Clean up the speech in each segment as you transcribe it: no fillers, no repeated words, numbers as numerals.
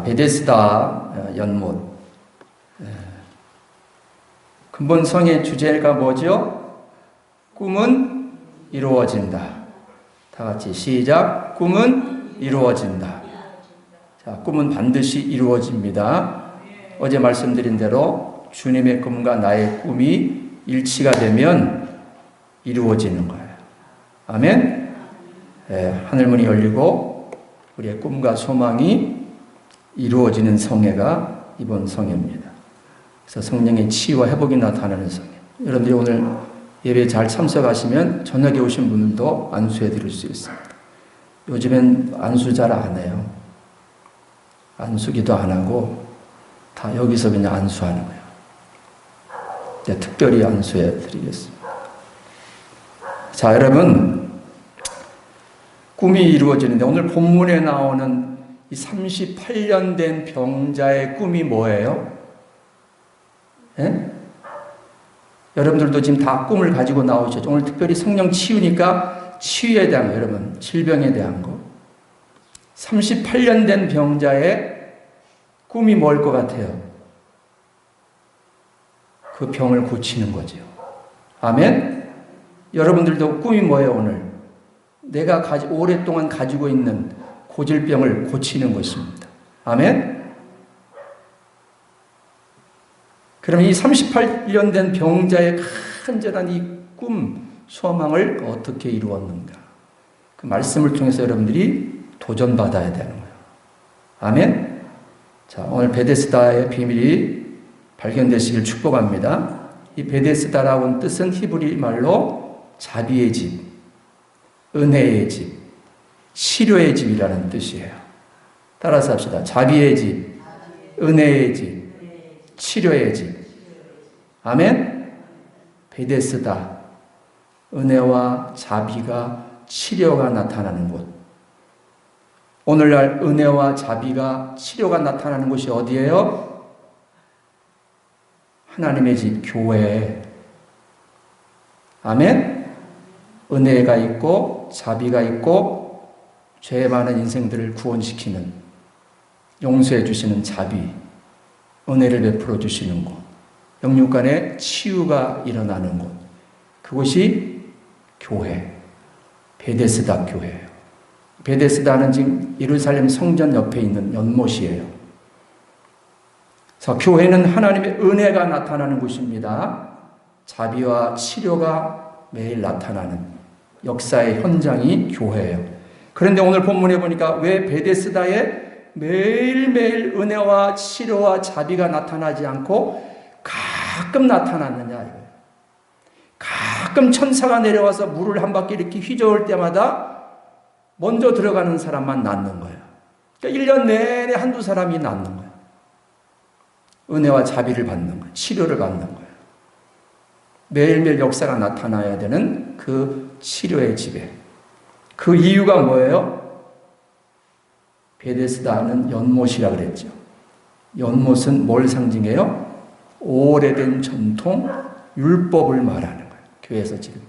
베데스다 연못. 근본성의 주제가 뭐죠? 꿈은 이루어진다. 다 같이 시작. 꿈은 이루어진다. 자, 꿈은 반드시 이루어집니다. 어제 말씀드린 대로 주님의 꿈과 나의 꿈이 일치가 되면 이루어지는 거예요. 아멘? 하늘문이 열리고 우리의 꿈과 소망이 이루어지는 성회가 이번 성회입니다. 그래서 성령의 치유와 회복이 나타나는 성회. 여러분들이 오늘 예배에 잘 참석하시면 저녁에 오신 분들도 안수해 드릴 수 있습니다. 요즘엔 안수 잘 안 해요. 안수기도 안 하고 다 여기서 그냥 안수하는 거예요. 특별히 안수해 드리겠습니다. 자, 여러분, 꿈이 이루어지는데 오늘 본문에 나오는 이 38년 된 병자의 꿈이 뭐예요? 여러분들도 지금 다 꿈을 가지고 나오셨죠. 오늘 특별히 성령 치유니까 치유에 대한 거, 여러분, 질병에 대한 거. 38년 된 병자의 꿈이 뭘 것 같아요? 그 병을 고치는 거죠. 아멘? 여러분들도 꿈이 뭐예요, 오늘? 내가 오랫동안 가지고 있는 고질병을 고치는 것입니다. 아멘? 그럼 이 38년 된 병자의 간절한 이 꿈, 소망을 어떻게 이루었는가? 그 말씀을 통해서 여러분들이 도전받아야 되는 거예요. 아멘? 자, 오늘 베데스다의 비밀이 발견되시길 축복합니다. 이 베데스다라는 뜻은 히브리 말로 자비의 집, 은혜의 집, 치료의 집이라는 뜻이에요. 따라서 합시다. 자비의 집, 은혜의 집, 치료의 집. 아멘? 베데스다, 은혜와 자비가 치료가 나타나는 곳. 오늘날 은혜와 자비가 치료가 나타나는 곳이 어디예요? 하나님의 집, 교회. 아멘? 은혜가 있고 자비가 있고 죄 많은 인생들을 구원시키는, 용서해 주시는 자비, 은혜를 베풀어 주시는 곳, 영육 간의 치유가 일어나는 곳, 그곳이 교회, 베데스다 교회예요. 베데스다는 지금 예루살렘 성전 옆에 있는 연못이에요. 그래서 교회는 하나님의 은혜가 나타나는 곳입니다. 자비와 치료가 매일 나타나는 역사의 현장이 교회예요. 그런데 오늘 본문에 보니까 왜 베데스다에 매일매일 은혜와 치료와 자비가 나타나지 않고 가끔 나타났느냐 이거예요. 가끔 천사가 내려와서 물을 한 바퀴 이렇게 휘저을 때마다 먼저 들어가는 사람만 낫는 거예요. 그러니까 1년 내내 한두 사람이 낫는 거예요. 은혜와 자비를 받는 거예요. 치료를 받는 거예요. 매일매일 역사가 나타나야 되는 그 치료의 집에. 그 이유가 뭐예요? 베데스다는 연못이라 그랬죠. 연못은 뭘 상징해요? 오래된 전통, 율법을 말하는 거예요. 교회에서 지금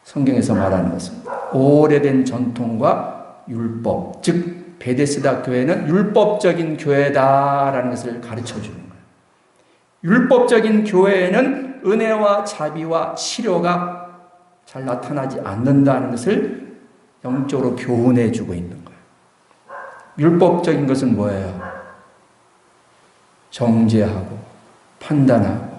성경에서 말하는 것은 오래된 전통과 율법, 즉 베데스다 교회는 율법적인 교회다라는 것을 가르쳐 주는 거예요. 율법적인 교회에는 은혜와 자비와 치료가 잘 나타나지 않는다는 것을 영적으로 교훈해 주고 있는 거예요. 율법적인 것은 뭐예요? 정죄하고 판단하고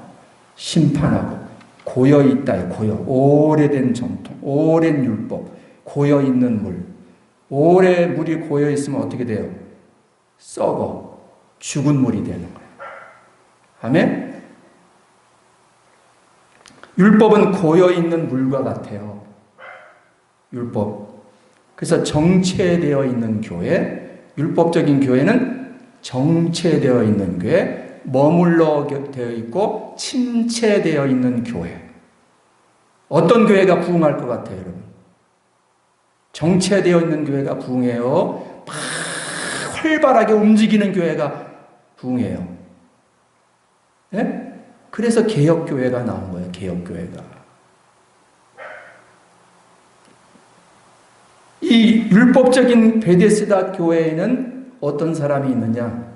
심판하고 고여있다. 고여. 오래된 전통, 오랜 율법, 고여있는 물. 오래 물이 고여있으면 어떻게 돼요? 썩어. 죽은 물이 되는 거예요. 아멘? 율법은 고여있는 물과 같아요. 율법. 그래서 정체되어 있는 교회, 율법적인 교회는 정체되어 있는 교회, 머물러 되어 있고 침체되어 있는 교회. 어떤 교회가 부흥할 것 같아요, 여러분? 정체되어 있는 교회가 부흥해요. 막 활발하게 움직이는 교회가 부흥해요. 네? 그래서 개혁교회가 나온 거예요, 개혁교회가. 이 율법적인 베데스다 교회에는 어떤 사람이 있느냐?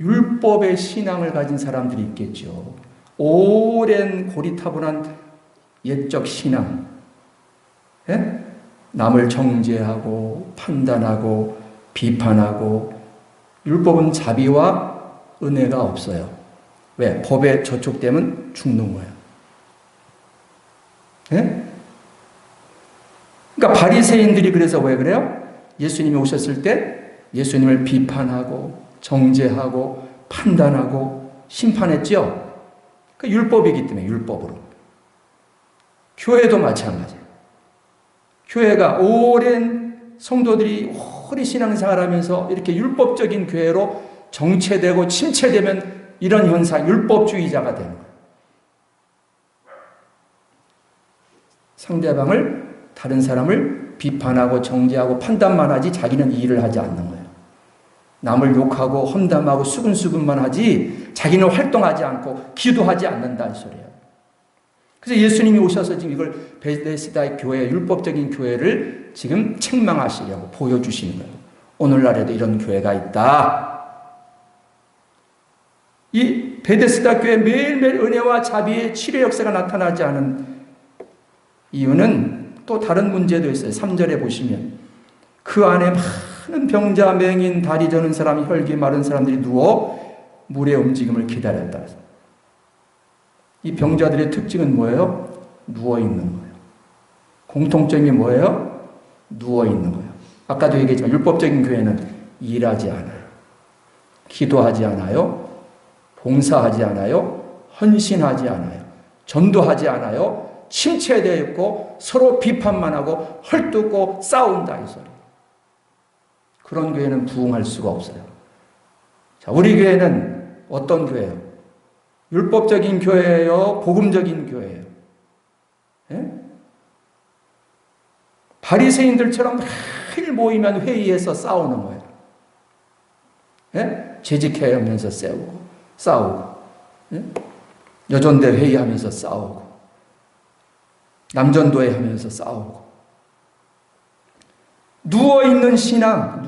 율법의 신앙을 가진 사람들이 있겠죠. 오랜 고리타분한 옛적 신앙. 예? 남을 정죄하고 판단하고 비판하고. 율법은 자비와 은혜가 없어요. 왜? 법에 저촉되면 죽는 거예요. 예? 그러니까 바리새인들이 그래서 왜 그래요? 예수님이 오셨을 때 예수님을 비판하고 정죄하고 판단하고 심판했죠. 그 율법이기 때문에 율법으로. 교회도 마찬가지예요. 교회가 오랜 성도들이 오래 신앙생활하면서 이렇게 율법적인 교회로 정체되고 침체되면 이런 현상, 율법주의자가 되는 거예요. 상대방을, 다른 사람을 비판하고 정죄하고 판단만 하지 자기는 일을 하지 않는 거예요. 남을 욕하고 험담하고 수근수근만 하지 자기는 활동하지 않고 기도하지 않는다 이 소리예요. 그래서 예수님이 오셔서 지금 이걸 베데스다 교회, 율법적인 교회를 지금 책망하시려고 보여주시는 거예요. 오늘날에도 이런 교회가 있다. 이 베데스다 교회 매일매일 은혜와 자비의 치료 역사가 나타나지 않은 이유는 또 다른 문제도 있어요. 3절에 보시면 그 안에 많은 병자, 맹인, 다리 저는 사람, 혈기 마른 사람들이 누워 물의 움직임을 기다렸다. 이 병자들의 특징은 뭐예요? 누워있는 거예요. 공통점이 뭐예요? 누워있는 거예요. 아까도 얘기했지만 율법적인 교회는 일하지 않아요. 기도하지 않아요. 봉사하지 않아요. 헌신하지 않아요. 전도하지 않아요. 침체되어 있고 서로 비판만 하고 헐뜯고 싸운다 이 소리. 그런 교회는 부흥할 수가 없어요. 자, 우리 교회는 어떤 교회예요? 율법적인 교회예요? 복음적인 교회예요? 예? 바리새인들처럼 매일 모이면 회의해서 싸우는 거예요. 예? 재직회하면서 싸우고 예? 여전대 회의하면서 싸우고 남전도회 하면서 싸우고 누워있는 신앙,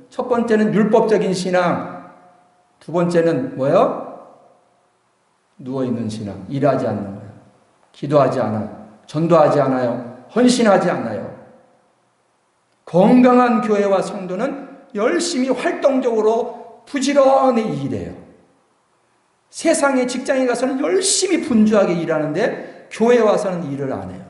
첫 번째는 율법적인 신앙, 두 번째는 뭐예요? 누워있는 신앙, 일하지 않는 거예요. 기도하지 않아요. 전도하지 않아요. 헌신하지 않아요. 건강한 교회와 성도는 열심히 활동적으로 부지런히 일해요. 세상에 직장에 가서는 열심히 분주하게 일하는데 교회에 와서는 일을 안 해요.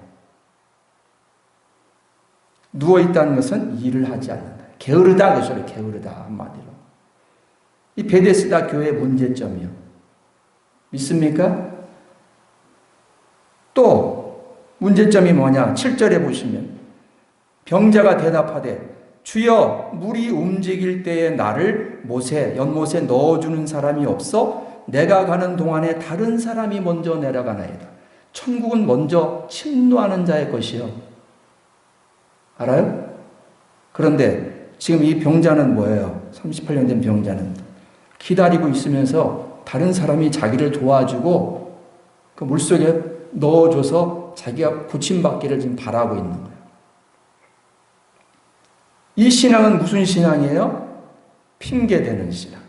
누워있다는 것은 일을 하지 않는다. 게으르다 그 소리, 게으르다 한마디로. 이 베데스다 교회의 문제점이요. 믿습니까? 또 문제점이 뭐냐? 7절에 보시면 병자가 대답하되 주여 물이 움직일 때에 나를 연못에 넣어주는 사람이 없어 내가 가는 동안에 다른 사람이 먼저 내려가나이다. 천국은 먼저 침노하는 자의 것이요. 알아요? 그런데 지금 이 병자는 뭐예요? 38년 된 병자는 기다리고 있으면서 다른 사람이 자기를 도와주고 그 물속에 넣어줘서 자기가 고침받기를 지금 바라고 있는 거예요. 이 신앙은 무슨 신앙이에요? 핑계대는 신앙.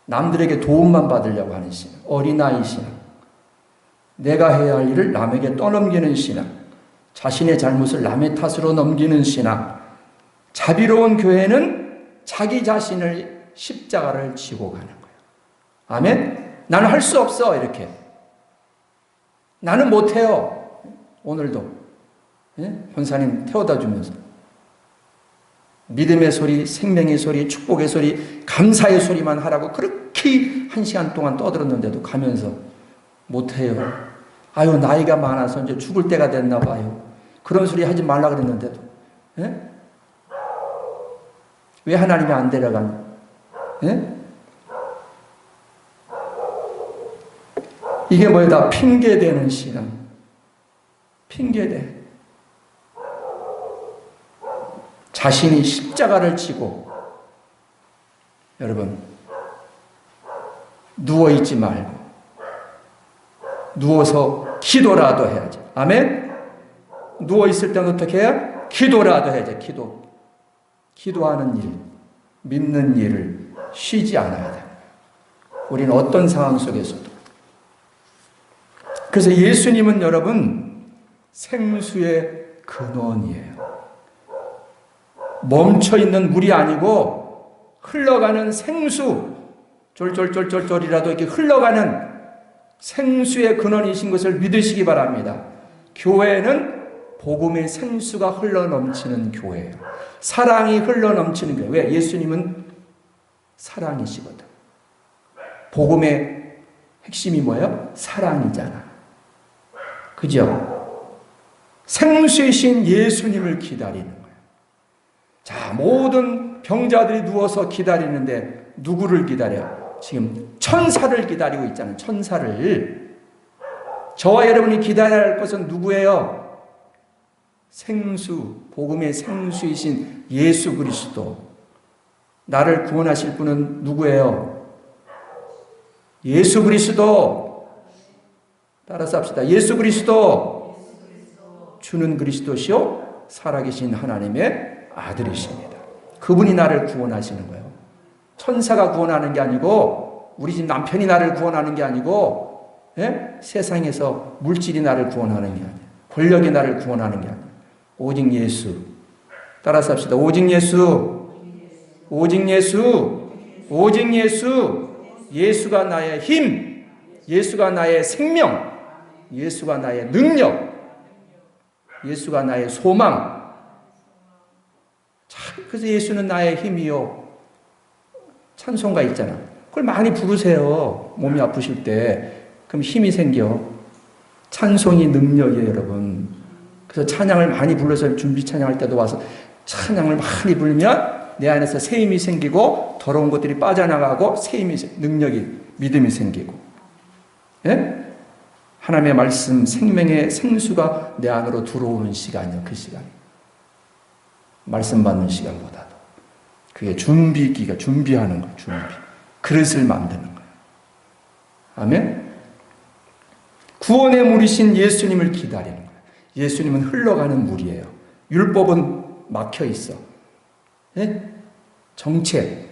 남들에게 도움만 받으려고 하는 신앙. 어린아이 신앙. 내가 해야 할 일을 남에게 떠넘기는 신앙. 자신의 잘못을 남의 탓으로 넘기는 신앙. 자비로운 교회는 자기 자신을 십자가를 지고 가는 거예요. 아멘? 나는 할 수 없어 이렇게. 나는 못해요. 오늘도 권사님 태워다 주면서 믿음의 소리, 생명의 소리, 축복의 소리, 감사의 소리만 하라고 그렇게 1시간 동안 떠들었는데도 가면서 못해요. 아유 나이가 많아서 이제 죽을 때가 됐나 봐요. 그런 소리 하지 말라 그랬는데도 왜 하나님이 안 데려가냐? 이게 뭐야? 핑계대는 신앙. 핑계대. 자신이 십자가를 지고 여러분 누워있지 말고 누워서 기도라도 해야지. 아멘? 누워있을 때는 어떻게 해야? 기도라도 해야지. 기도하는 일. 믿는 일을 쉬지 않아야 돼. 우리는 어떤 상황 속에서도. 그래서 예수님은 여러분 생수의 근원이에요. 멈춰있는 물이 아니고 흘러가는 생수, 쫄쫄쫄쫄쫄이라도 이렇게 흘러가는 생수의 근원이신 것을 믿으시기 바랍니다. 교회는 복음의 생수가 흘러넘치는 교회예요. 사랑이 흘러넘치는 교회. 왜? 예수님은 사랑이시거든. 복음의 핵심이 뭐예요? 사랑이잖아. 그죠? 생수이신 예수님을 기다리는 거예요. 자, 모든 병자들이 누워서 기다리는데 누구를 기다려요? 지금 천사를 기다리고 있잖아요. 천사를. 저와 여러분이 기다려야 할 것은 누구예요? 생수, 복음의 생수이신 예수 그리스도. 나를 구원하실 분은 누구예요? 예수 그리스도. 따라서 합시다. 예수 그리스도. 주는 그리스도시요 살아계신 하나님의 아들이십니다. 그분이 나를 구원하시는 거예요. 천사가 구원하는 게 아니고, 우리 집 남편이 나를 구원하는 게 아니고, 세상에서 물질이 나를 구원하는 게 아니에요. 권력이 나를 구원하는 게 아니에요. 오직 예수. 따라서 합시다. 오직 예수. 오직 예수. 오직 예수. 예수가 나의 힘. 예수가 나의 생명. 예수가 나의 능력. 예수가 나의 소망. 그래서 예수는 나의 힘이요. 찬송가 있잖아. 그걸 많이 부르세요. 몸이 아프실 때. 그럼 힘이 생겨. 찬송이 능력이에요, 여러분. 그래서 찬양을 많이 불러서 준비 찬양할 때도 와서 찬양을 많이 부르면 내 안에서 새 힘이 생기고 더러운 것들이 빠져나가고 새 힘이, 능력이, 믿음이 생기고. 예? 하나님의 말씀, 생명의 생수가 내 안으로 들어오는 시간이요, 그 시간. 말씀 받는 시간보다도. 그게 준비기가, 준비하는 거예요, 준비. 그릇을 만드는 거예요. 아멘? 구원의 물이신 예수님을 기다리는 거예요. 예수님은 흘러가는 물이에요. 율법은 막혀 있어. 예? 정체.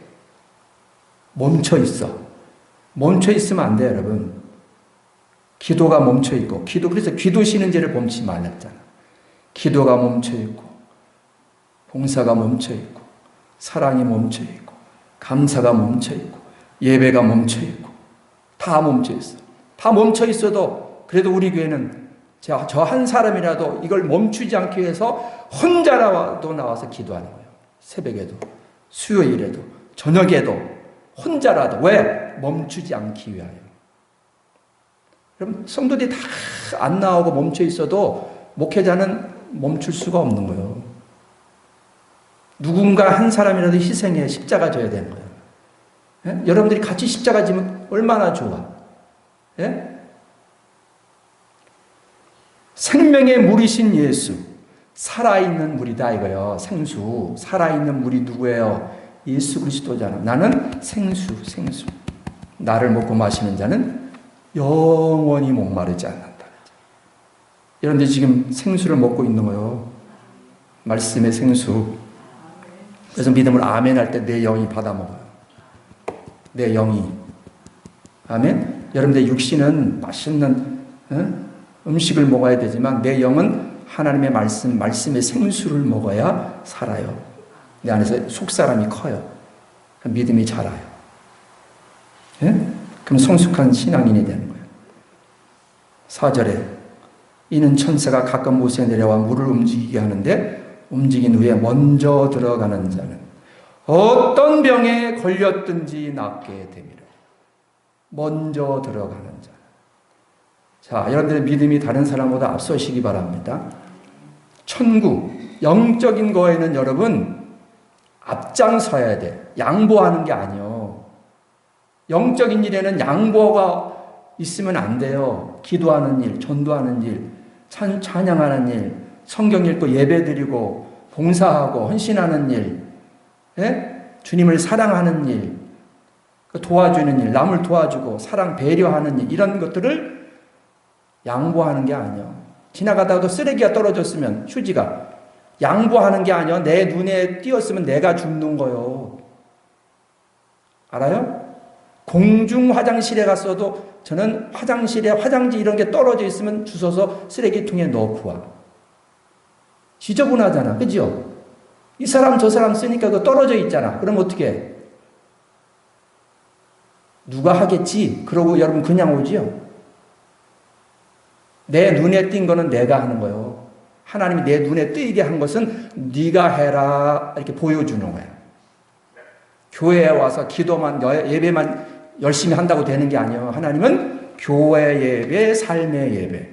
멈춰 있어. 멈춰 있으면 안 돼요, 여러분. 기도가 멈춰 있고, 그래서 기도 쉬는 죄를 범치 말랬잖아. 기도가 멈춰 있고, 봉사가 멈춰 있고, 사랑이 멈춰 있고, 감사가 멈춰 있고, 예배가 멈춰 있고, 다 멈춰 있어. 다 멈춰 있어도 그래도 우리 교회는 저 한 사람이라도 이걸 멈추지 않기 위해서 혼자라도 나와서 기도하는 거예요. 새벽에도, 수요일에도, 저녁에도 혼자라도. 왜? 멈추지 않기 위하여. 그럼 성도들이 다 안 나오고 멈춰 있어도 목회자는 멈출 수가 없는 거예요. 누군가 한 사람이라도 희생해 십자가 져야 되는 거예요. 예? 여러분들이 같이 십자가 지면 얼마나 좋아. 예? 생명의 물이신 예수. 살아있는 물이다 이거요. 생수. 살아있는 물이 누구예요? 예수 그리스도잖아. 나는 생수. 나를 먹고 마시는 자는 영원히 목마르지 않는다. 여러분들 지금 생수를 먹고 있는 거예요. 말씀의 생수. 그래서 믿음을 아멘 할 때 내 영이 받아 먹어요. 내 영이. 아멘? 여러분들 육신은 맛있는 음식을 먹어야 되지만 내 영은 하나님의 말씀의 생수를 먹어야 살아요. 내 안에서 속사람이 커요. 믿음이 자라요. 예? 그럼 성숙한 신앙인이 되는 거예요. 4절에 이는 천사가 가끔 못에 내려와 물을 움직이게 하는데 움직인 후에 먼저 들어가는 자는 어떤 병에 걸렸든지 낫게 됩니다. 먼저 들어가는 자. 자, 여러분들의 믿음이 다른 사람보다 앞서시기 바랍니다. 천국, 영적인 거에는 여러분 앞장서야 돼. 양보하는 게 아니요. 영적인 일에는 양보가 있으면 안 돼요. 기도하는 일, 전도하는 일, 찬양하는 일, 성경 읽고 예배 드리고 봉사하고 헌신하는 일, 예? 주님을 사랑하는 일, 도와주는 일, 남을 도와주고 사랑 배려하는 일, 이런 것들을 양보하는 게 아니에요. 지나가다가도 쓰레기가 떨어졌으면 휴지가 양보하는 게 아니에요. 내 눈에 띄었으면 내가 죽는 거요. 알아요? 공중 화장실에 갔어도 저는 화장실에 화장지 이런 게 떨어져 있으면 주워서 쓰레기통에 넣고 와. 지저분하잖아. 그죠? 이 사람 저 사람 쓰니까 그거 떨어져 있잖아. 그럼 어떻게 해? 누가 하겠지? 그러고 여러분 그냥 오지요? 내 눈에 띈 거는 내가 하는 거예요. 하나님이 내 눈에 띄게 한 것은 네가 해라 이렇게 보여주는 거야. 교회에 와서 기도만 예배만 열심히 한다고 되는 게 아니에요. 하나님은 교회 예배, 삶의 예배.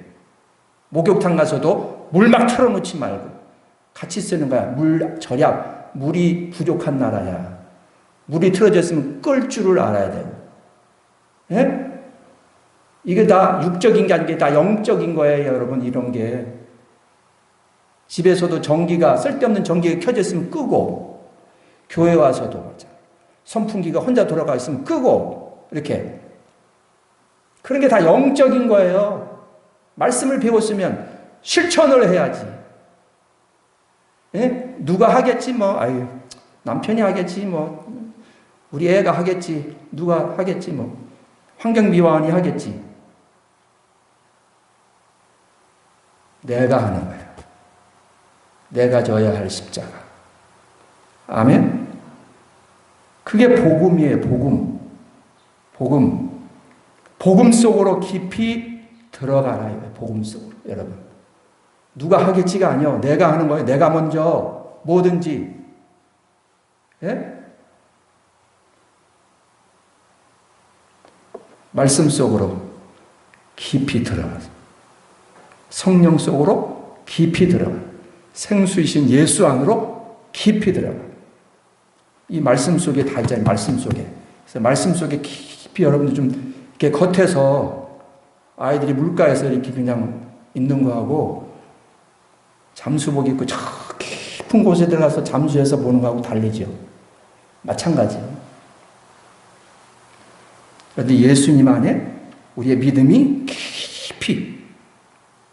목욕탕 가서도 물 막 틀어놓지 말고 같이 쓰는 거야. 물 절약. 물이 부족한 나라야. 물이 틀어졌으면 끌 줄을 알아야 되고. 예? 이게 다 육적인 게 아니고 다 영적인 거예요, 여러분. 이런 게. 집에서도 전기가 쓸데없는 전기가 켜져 있으면 끄고, 교회 와서도 맞아. 선풍기가 혼자 돌아가 있으면 끄고, 이렇게. 그런 게 다 영적인 거예요. 말씀을 배웠으면 실천을 해야지. 예? 누가 하겠지, 뭐, 아유, 남편이 하겠지, 뭐, 우리 애가 하겠지, 누가 하겠지, 뭐, 환경미화원이 하겠지. 내가 하는 거예요. 내가 져야 할 십자가. 아멘? 그게 복음이에요, 복음. 복음. 복음 속으로 깊이 들어가라, 이거예요, 복음 속으로, 여러분. 누가 하겠지가 아니요. 내가 하는 거예요. 내가 먼저 뭐든지. 예? 말씀 속으로 깊이 들어가서 성령 속으로 깊이 들어가. 생수이신 예수 안으로 깊이 들어가. 이 말씀 속에 다 있잖아요. 말씀 속에. 그래서 말씀 속에 깊이 여러분들 좀 이렇게 겉에서 아이들이 물가에서 이렇게 그냥 있는 거하고 잠수복 입고 저 깊은 곳에 들어가서 잠수해서 보는 거하고 달리죠. 마찬가지예요. 그런데 예수님 안에 우리의 믿음이 깊이,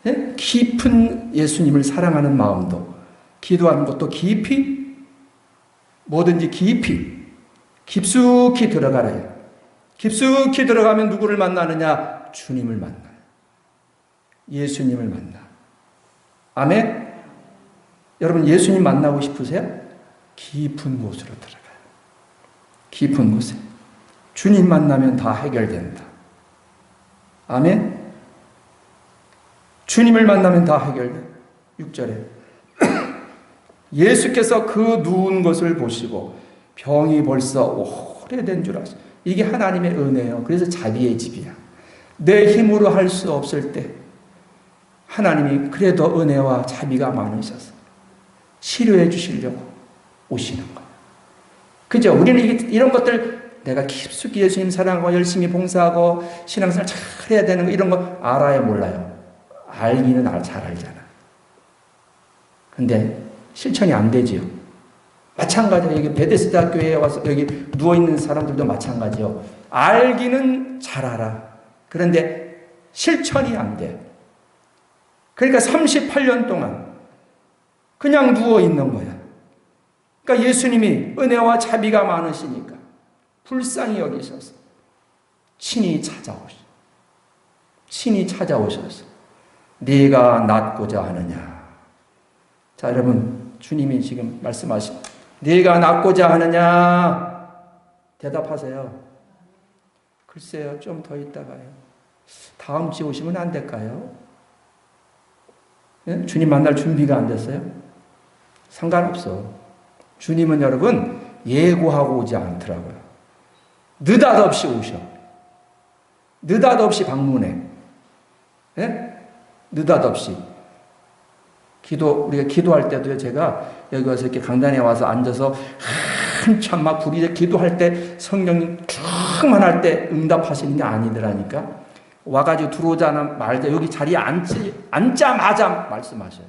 네? 깊은 예수님을 사랑하는 마음도, 기도하는 것도 깊이, 뭐든지 깊이, 깊숙이 들어가래요. 깊숙이 들어가면 누구를 만나느냐? 주님을 만나요. 예수님을 만나. 아멘? 여러분 예수님 만나고 싶으세요? 깊은 곳으로 들어가요. 깊은 곳에. 주님 만나면 다 해결된다. 아멘? 주님을 만나면 다 해결돼요. 6절에 예수께서 그 누운 것을 보시고 병이 벌써 오래된 줄 아시고, 이게 하나님의 은혜예요. 그래서 자비의 집이야. 내 힘으로 할 수 없을 때 하나님이 그래도 은혜와 자비가 많으셔서 치료해 주시려고 오시는 거예요. 그죠? 우리는 이런 것들, 내가 깊숙이 예수님 사랑하고 열심히 봉사하고 신앙생활 잘 해야 되는 거, 이런 거 알아요, 몰라요? 알기는 잘 알잖아. 근데 실천이 안 되지요. 마찬가지로 여기 베데스다 교회에 와서 여기 누워있는 사람들도 마찬가지요. 알기는 잘 알아. 그런데 실천이 안 돼. 그러니까 38년 동안 그냥 누워있는 거야. 그러니까 예수님이 은혜와 자비가 많으시니까 불쌍히 여기셔서 친히 찾아오셔서 네가 낫고자 하느냐. 자, 여러분, 주님이 지금 말씀하신 네가 낫고자 하느냐? 대답하세요. 글쎄요, 좀 더 있다가요. 다음 주에 오시면 안 될까요? 예? 주님 만날 준비가 안 됐어요? 상관없어. 주님은 여러분 예고하고 오지 않더라고요. 느닷없이 오셔. 느닷없이 방문해. 예? 느닷없이. 우리가 기도할 때도요, 제가 여기 와서 이렇게 강단에 와서 앉아서 한참 막 우리 기도할 때 성령님 쭉만 할 때 응답하시는 게 아니더라니까. 와가지고 들어오자나 말자 여기 자리에 앉자마자 말씀하셔요.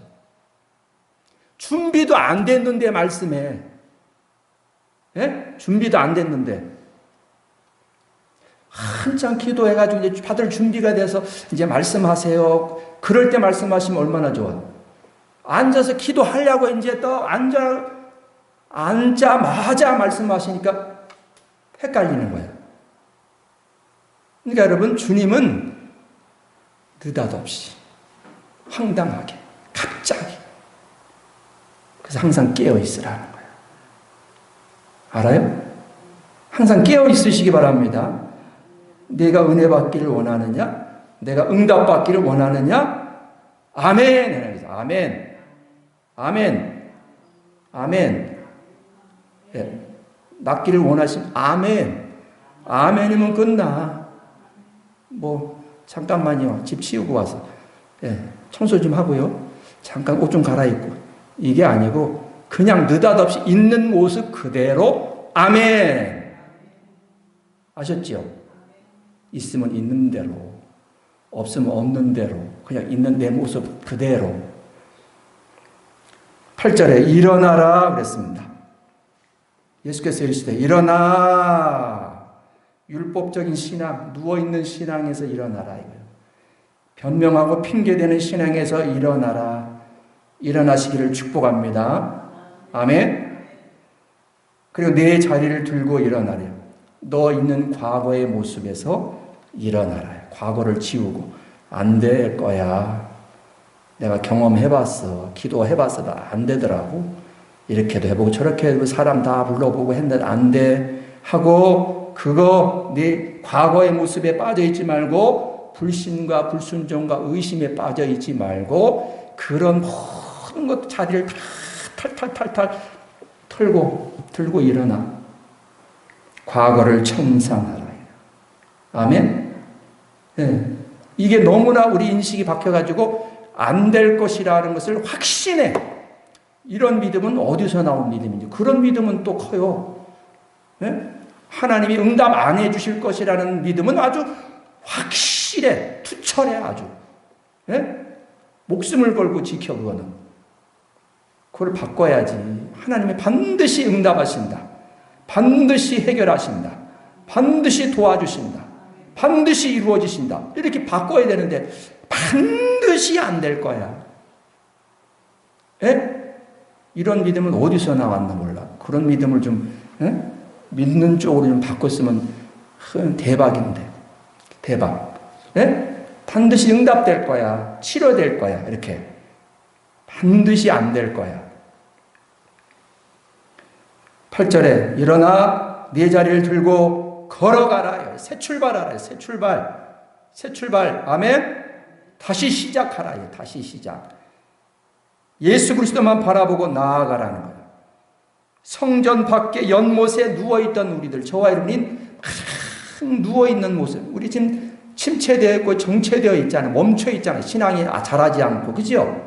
준비도 안 됐는데 말씀해. 예? 준비도 안 됐는데. 한참 기도해가지고 이제 받을 준비가 돼서 이제 말씀하세요. 그럴 때 말씀하시면 얼마나 좋아. 앉아서 기도하려고 이제 또 앉자마자 말씀하시니까 헷갈리는 거예요. 그러니까 여러분, 주님은 느닷없이, 황당하게, 갑자기. 그래서 항상 깨어 있으라는 거예요. 알아요? 항상 깨어 있으시기 바랍니다. 내가 은혜 받기를 원하느냐? 내가 응답 받기를 원하느냐? 아멘. 아멘. 아멘. 아멘. 예. 낫기를 원하시면 아멘. 아멘이면 끝나. 뭐 잠깐만요. 집 치우고 와서 청소 좀 하고요. 잠깐 옷 좀 갈아입고. 이게 아니고 그냥 느닷없이 있는 모습 그대로 아멘. 아셨죠? 있으면 있는 대로, 없으면 없는 대로, 그냥 있는 내 모습 그대로. 8절에 일어나라 그랬습니다. 예수께서 이르시되 일어나. 율법적인 신앙, 누워있는 신앙에서 일어나라 이거예요. 변명하고 핑계대는 신앙에서 일어나라. 일어나시기를 축복합니다. 아멘. 그리고 내 자리를 들고 일어나래. 너 있는 과거의 모습에서 일어나라. 과거를 지우고 안 될 거야. 내가 경험해봤어. 기도해봤어. 나 안 되더라고. 이렇게도 해보고 저렇게 해보고 사람 다 불러보고 했는데 안 돼. 하고 그거 네 과거의 모습에 빠져있지 말고 불신과 불순종과 의심에 빠져있지 말고 그런 모든 것 자리를 다 탈탈탈탈 들고 일어나. 과거를 청산하라. 아멘? 네. 이게 너무나 우리 인식이 바뀌어가지고 안 될 것이라는 것을 확신해. 이런 믿음은 어디서 나온 믿음인지. 그런 믿음은 또 커요. 네? 하나님이 응답 안 해주실 것이라는 믿음은 아주 확실해. 투철해 아주. 네? 목숨을 걸고 지켜 그거는. 그걸 바꿔야지. 하나님이 반드시 응답하신다. 반드시 해결하신다. 반드시 도와주신다. 반드시 이루어지신다. 이렇게 바꿔야 되는데 반드시 안 될 거야. 에? 이런 믿음은 어디서 나왔나 몰라. 그런 믿음을 좀 믿는 쪽으로 좀 바꿨으면 대박인데. 대박. 에? 반드시 응답될 거야. 치료될 거야. 이렇게. 반드시 안 될 거야. 8절에 일어나 네 자리를 들고 걸어가라. 새 출발하라. 새 출발. 새 출발. 아멘. 다시 시작하라. 다시 시작. 예수 그리스도만 바라보고 나아가라는 거예요. 성전 밖에 연못에 누워있던 우리들, 저와 여러분이 누워있는 모습. 우리 지금 침체되어 있고 정체되어 있잖아요. 멈춰 있잖아요. 신앙이 자라지 않고. 그죠?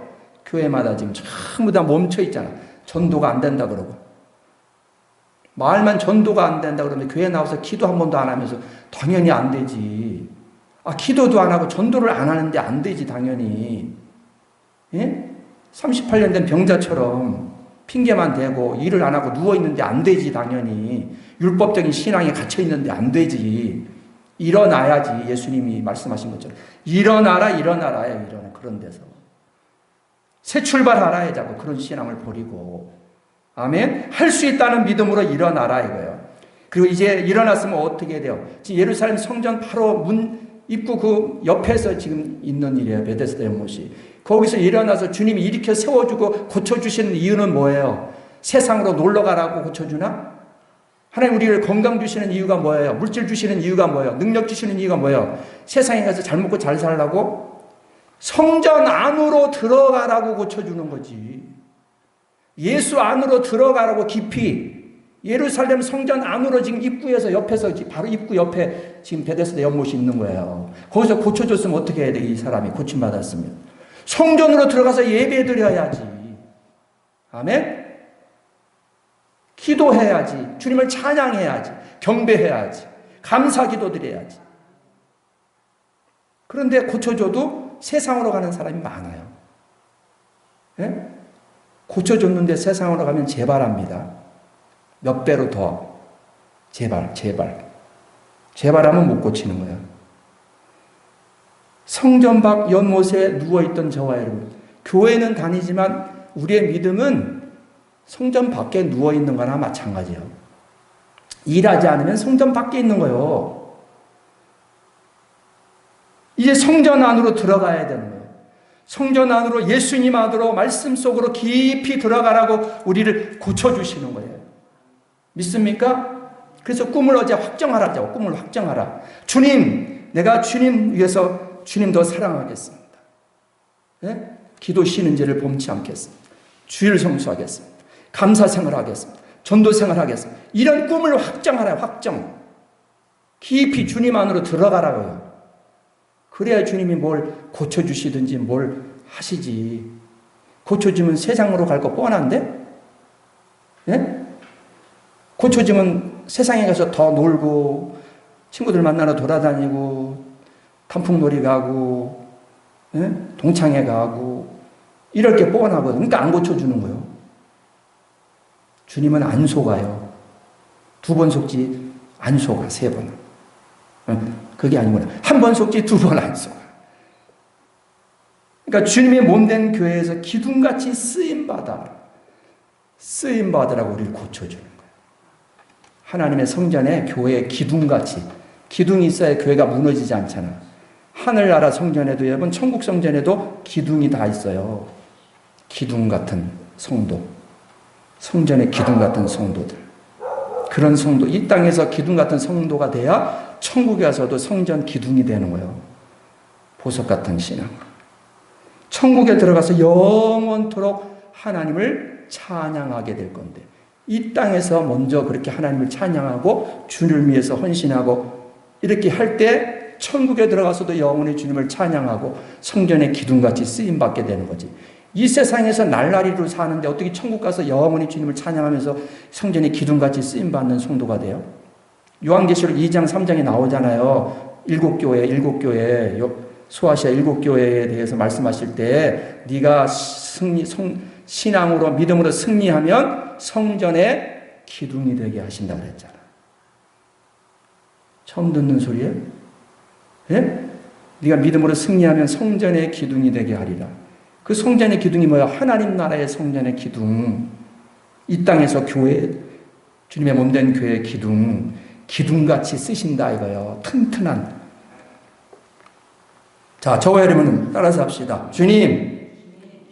교회마다 지금 전부 다 멈춰 있잖아요. 전도가 안 된다 그러고. 말만 전도가 안 된다 그러면 교회 나와서 기도 한 번도 안 하면서 당연히 안 되지. 기도도 안 하고 전도를 안 하는데 안 되지 당연히. 예? 38년 된 병자처럼 핑계만 대고 일을 안 하고 누워있는데 안 되지 당연히. 율법적인 신앙에 갇혀있는데 안 되지. 일어나야지. 예수님이 말씀하신 것처럼 일어나라. 일어나. 그런 데서 새 출발하라 자고 그런 신앙을 버리고. 아멘. 할 수 있다는 믿음으로 일어나라 이거예요. 그리고 이제 일어났으면 어떻게 돼요? 지금 예루살렘 성전 바로 문 입구 그 옆에서 지금 있는 일이에요. 베데스다 연못이. 거기서 일어나서 주님이 일으켜 세워주고 고쳐주시는 이유는 뭐예요? 세상으로 놀러 가라고 고쳐주나? 하나님 우리를 건강 주시는 이유가 뭐예요? 물질 주시는 이유가 뭐예요? 능력 주시는 이유가 뭐예요? 세상에 가서 잘 먹고 잘 살라고? 성전 안으로 들어가라고 고쳐주는 거지. 예수 안으로 들어가라고 깊이. 예루살렘 성전 안으로 지금 입구에서 옆에서 바로 입구 옆에 지금 베데스다 연못이 있는 거예요. 거기서 고쳐줬으면 어떻게 해야 돼? 이 사람이 고침받았으면. 성전으로 들어가서 예배드려야지. 아멘? 기도해야지. 주님을 찬양해야지. 경배해야지. 감사기도 드려야지. 그런데 고쳐줘도 세상으로 가는 사람이 많아요. 예? 고쳐줬는데 세상으로 가면 재발합니다. 몇 배로 더. 재발. 재발하면 못 고치는 거예요. 성전 밖 연못에 누워있던 저와 여러분. 교회는 다니지만 우리의 믿음은 성전 밖에 누워있는 거나 마찬가지예요. 일하지 않으면 성전 밖에 있는 거예요. 이제 성전 안으로 들어가야 되는 거예요. 성전 안으로, 예수님 안으로, 말씀 속으로 깊이 들어가라고 우리를 고쳐주시는 거예요. 믿습니까? 그래서 꿈을 어제 확정하라고, 꿈을 확정하라. 주님, 내가 주님 위해서 주님 더 사랑하겠습니다. 네? 기도 쉬는 죄를 범치 않겠습니다. 주일 성수하겠습니다. 감사 생활하겠습니다. 전도 생활하겠습니다. 이런 꿈을 확정하라, 확정. 깊이 주님 안으로 들어가라고요. 그래야 주님이 뭘 고쳐주시든지 뭘 하시지. 고쳐주면 세상으로 갈 거 뻔한데? 예? 고쳐주면 세상에 가서 더 놀고, 친구들 만나러 돌아다니고, 단풍놀이 가고, 예? 동창회 가고, 이럴 게 뻔하거든요. 그러니까 안 고쳐주는 거예요. 주님은 안 속아요. 2번 속지 안 속아, 3번. 그게 아니구나. 1번 속지 2번 안 속아. 그러니까 주님의 몸된 교회에서 기둥같이 쓰임받으라고 우리를 고쳐주는 거예요. 하나님의 성전에 교회의 기둥같이, 기둥이 있어야 교회가 무너지지 않잖아. 하늘나라 성전에도, 여러분 천국 성전에도 기둥이 다 있어요. 기둥 같은 성도, 성전의 기둥 같은 성도들, 그런 성도, 이 땅에서 기둥 같은 성도가 돼야 천국에 가서도 성전 기둥이 되는 거예요. 보석 같은 신앙. 천국에 들어가서 영원토록 하나님을 찬양하게 될 건데, 이 땅에서 먼저 그렇게 하나님을 찬양하고 주를 위해서 헌신하고 이렇게 할 때 천국에 들어가서도 영원히 주님을 찬양하고 성전의 기둥같이 쓰임받게 되는 거지. 이 세상에서 날라리로 사는데 어떻게 천국 가서 영원히 주님을 찬양하면서 성전의 기둥같이 쓰임받는 성도가 돼요? 요한계시록 2장 3장에 나오잖아요. 7교회, 소아시아 7교회에 대해서 말씀하실 때 네가 신앙으로, 믿음으로 승리하면 성전의 기둥이 되게 하신다고 그랬잖아. 처음 듣는 소리예요? 예? 네가 믿음으로 승리하면 성전의 기둥이 되게 하리라. 그 성전의 기둥이 뭐야? 하나님 나라의 성전의 기둥. 이 땅에서 교회, 주님의 몸된 교회의 기둥, 기둥같이 쓰신다 이거요. 튼튼한. 자, 저와 여러분은 따라서 합시다. 주님,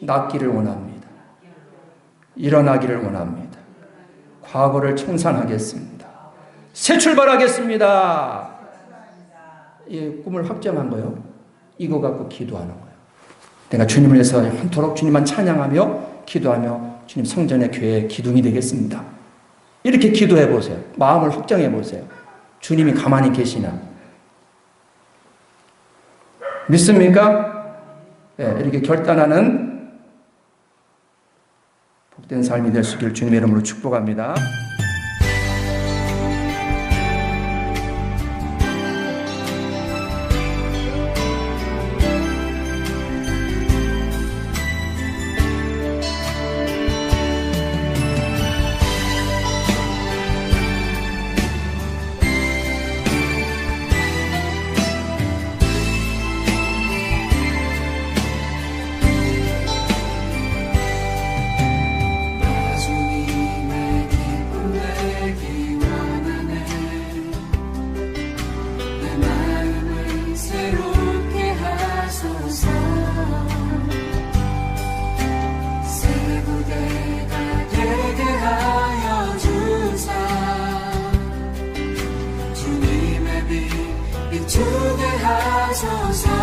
낫기를 원합니다. 일어나기를 원합니다. 과거를 청산하겠습니다. 새 출발하겠습니다. 이 꿈을 확정한 거예요. 이거 갖고 기도하는 거예요. 내가 주님을 위해서 헌토록 주님만 찬양하며 기도하며 주님 성전의 교회의 기둥이 되겠습니다. 이렇게 기도해 보세요. 마음을 확정해 보세요. 주님이 가만히 계시나? 믿습니까? 네, 이렇게 결단하는 복된 삶이 될 수 있기를 주님의 이름으로 축복합니다. 주게 하소서.